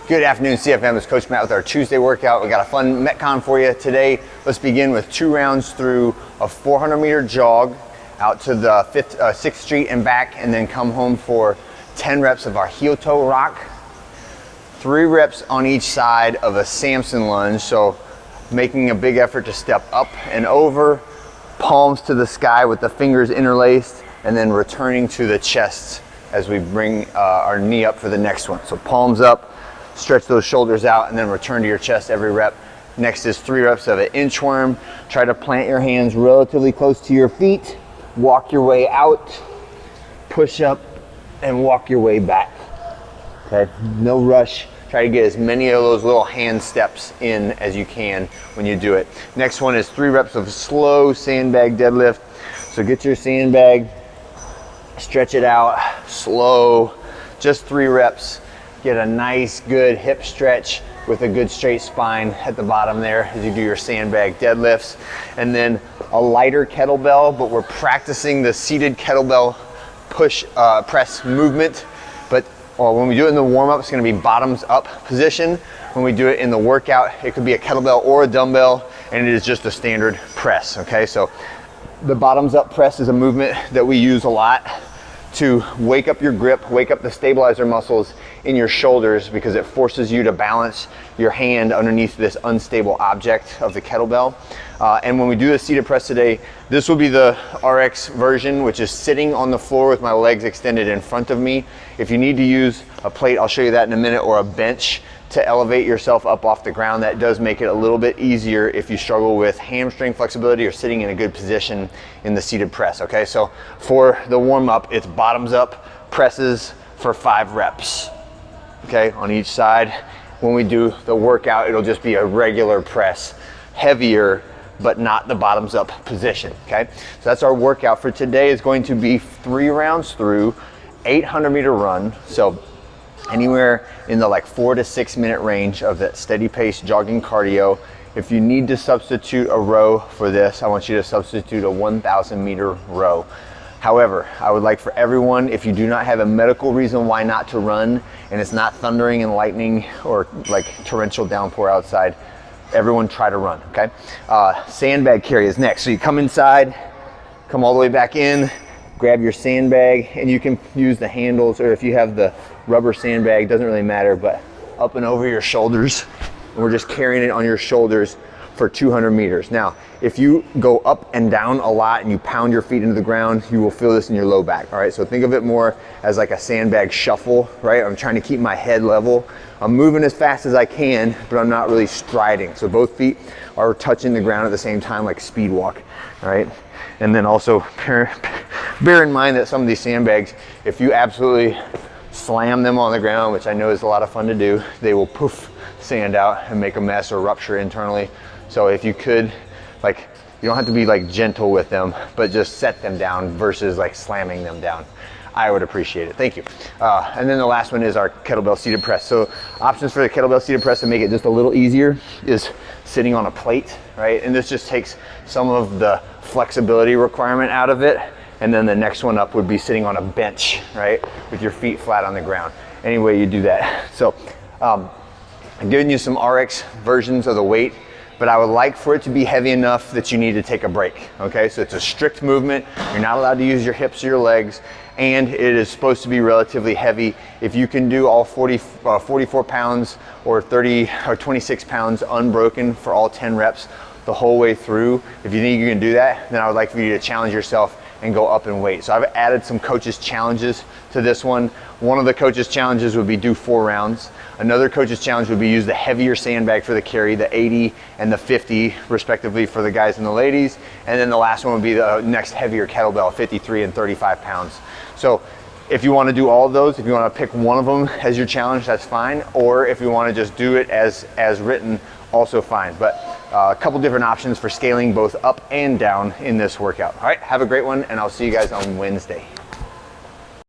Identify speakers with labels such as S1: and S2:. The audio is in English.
S1: Good afternoon, CFM. It's Coach Matt with our Tuesday workout. We got a fun Metcon for you today. Let's begin with 2 rounds through a 400-meter jog out to the 6th Street and back, and then come home for 10 reps of our heel toe rock. 3 reps on each side of a Samson lunge, so making a big effort to step up and over, palms to the sky with the fingers interlaced, and then returning to the chest as we bring our knee up for the next one. So palms up, stretch those shoulders out, and then return to your chest every rep. Next is 3 reps of an inchworm. Try to plant your hands relatively close to your feet. Walk your way out, push up, and walk your way back. Okay, no rush. Try to get as many of those little hand steps in as you can when you do it. Next one is 3 reps of slow sandbag deadlift. So get your sandbag, stretch it out, slow, just 3 reps. Get a nice, good hip stretch with a good straight spine at the bottom there as you do your sandbag deadlifts. And then a lighter kettlebell, but we're practicing the seated kettlebell press movement. But when we do it in the warm-up, it's gonna be bottoms up position. When we do it in the workout, it could be a kettlebell or a dumbbell, and it is just a standard press, okay? So the bottoms up press is a movement that we use a lot to wake up your grip, wake up the stabilizer muscles in your shoulders, because it forces you to balance your hand underneath this unstable object of the kettlebell. And when we do the seated press today, this will be the RX version, which is sitting on the floor with my legs extended in front of me. If you need to use a plate, I'll show you that in a minute, or a bench to elevate yourself up off the ground. That does make it a little bit easier if you struggle with hamstring flexibility or sitting in a good position in the seated press, okay? So for the warm up, it's bottoms up presses for 5 reps, okay, on each side. When we do the workout, it'll just be a regular press, heavier, but not the bottoms up position, okay? So that's our workout for today. Is going to be 3 rounds through 800-meter run. So anywhere in the 4 to 6 minute range of that steady pace jogging cardio. If you need to substitute a row for this, I want you to substitute a 1,000-meter row. However, I would like for everyone, if you do not have a medical reason why not to run, and it's not thundering and lightning or torrential downpour outside, everyone try to run, okay? Sandbag carry is next. So you come inside, come all the way back in, grab your sandbag, and you can use the handles, or if you have the rubber sandbag, doesn't really matter, but up and over your shoulders. And we're just carrying it on your shoulders for 200 meters. Now, if you go up and down a lot and you pound your feet into the ground, you will feel this in your low back, all right? So think of it more as like a sandbag shuffle, right? I'm trying to keep my head level. I'm moving as fast as I can, but I'm not really striding. So both feet are touching the ground at the same time, like speed walk, all right? And then also bear in mind that some of these sandbags, if you absolutely slam them on the ground, which I know is a lot of fun to do, they will poof sand out and make a mess or rupture internally. So if you could, you don't have to be gentle with them, but just set them down versus slamming them down. I would appreciate it. Thank you. And then the last one is our kettlebell seated press. So options for the kettlebell seated press to make it just a little easier is sitting on a plate, right? And this just takes some of the flexibility requirement out of it. And then the next one up would be sitting on a bench, right? With your feet flat on the ground. Any way you do that. So I'm giving you some RX versions of the weight, but I would like for it to be heavy enough that you need to take a break, okay? So it's a strict movement. You're not allowed to use your hips or your legs, and it is supposed to be relatively heavy. If you can do all 44 pounds or 30 or 26 pounds unbroken for all 10 reps the whole way through, if you think you can do that, then I would like for you to challenge yourself and go up in weight. So I've added some coaches challenges to this one. One of the coaches challenges would be do 4 rounds. Another coach's challenge would be use the heavier sandbag for the carry, the 80 and the 50 respectively for the guys and the ladies. And then the last one would be the next heavier kettlebell, 53 and 35 pounds. So if you want to do all of those, if you want to pick one of them as your challenge, that's fine. Or if you want to just do it as written, also fine. But a couple different options for scaling both up and down in this workout. All right, have a great one, and I'll see you guys on Wednesday.